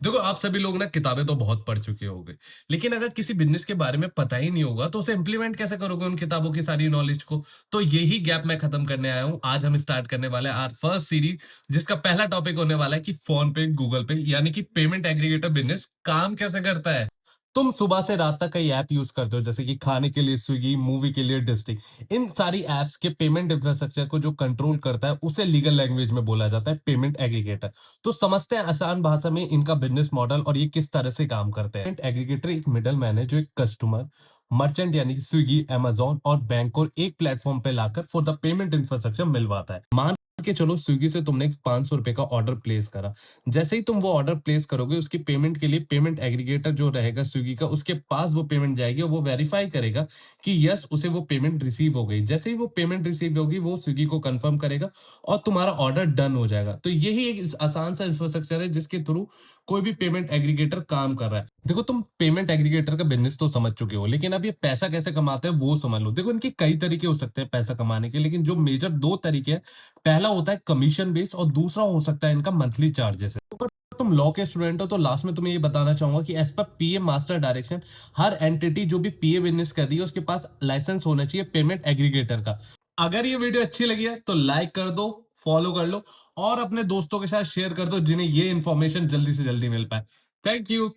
देखो, आप सभी लोग ना किताबें तो बहुत पढ़ चुके होंगे, लेकिन अगर किसी बिज़नेस के बारे में पता ही नहीं होगा, तो उसे इम्प्लीमेंट कैसे करोगे उन किताबों की सारी नॉलेज को? तो यही गैप मैं खत्म करने आया हूँ। आज हम स्टार्ट करने वाले हैं आवर फर्स्ट सीरीज़, जिसका पहला टॉपिक होने वाला है कि फ़ोन पे, गूगल पे यानी कि पेमेंट एग्रीगेटर बिज़नेस काम कैसे करता है? तुम सुबह से रात तक कई ऐप यूज़ करते हो, जैसे कि खाने के लिए स्विगी, मूवी के लिए डिस्टिक। इन सारी ऐप्स के पेमेंट इंफ्रास्ट्रक्चर को जो कंट्रोल करता है, उसे लीगल लैंग्वेज में बोला जाता है पेमेंट एग्रीगेटर। तो समझते हैं आसान भाषा में इनका बिजनेस मॉडल और ये किस तरह से काम करते हैं। पेमेंट एग्रीगेटर एक मिडल मैन है जो एक कस्टमर, मर्चेंट यानी कि स्विगी, अमेज़न और बैंक को एक प्लेटफॉर्म पे लाकर फॉर द पेमेंट इंफ्रास्ट्रक्चर मिलवाता है। मान के चलो स्विगी से तुमने ₹500 का ऑर्डर प्लेस करा। जैसे ही तुम वो ऑर्डर प्लेस करोगे, उसकी पेमेंट के लिए पेमेंट एग्रीगेटर जो रहेगा स्विगी का, उसके पास वो पेमेंट जाएगी और वो वेरीफाई करेगा कि यस, उसे वो पेमेंट रिसीव हो गई। जैसे ही वो पेमेंट रिसीव होगी, वो स्विगी को कंफर्म करेगा और तुम्हारा ऑर्डर डन हो जाएगा। तो यही एक आसान सा इंफ्रास्ट्रक्चर है जिसके थ्रू कोई भी पेमेंट एग्रीगेटर काम कर रहा है। देखो, तुम पेमेंट एग्रीगेटर का बिजनेस तो समझ चुके हो, लेकिन अब ये पैसा कैसे कमाते हैं वो समझ लो। देखो, इनके कई तरीके हो सकते हैं पैसा कमाने के, लेकिन जो मेजर दो तरीके हैं, पहला होता है कमीशन बेस और दूसरा हो सकता है इनका मंथली चार्जेस। तुम लॉ के स्टूडेंट हो, तो लास्ट में तुम्हें ये बताना चाहूंगा कि एज पर पीए मास्टर डायरेक्शन, हर एंटिटी जो भी पीए बिजनेस कर रही है उसके पास लाइसेंस होना चाहिए पेमेंट एग्रीगेटर का। अगर ये वीडियो अच्छी लगी है तो लाइक कर दो, फॉलो कर लो और अपने दोस्तों के साथ शेयर कर दो जिन्हें ये इन्फॉर्मेशन जल्दी से जल्दी मिल पाए। Thank you.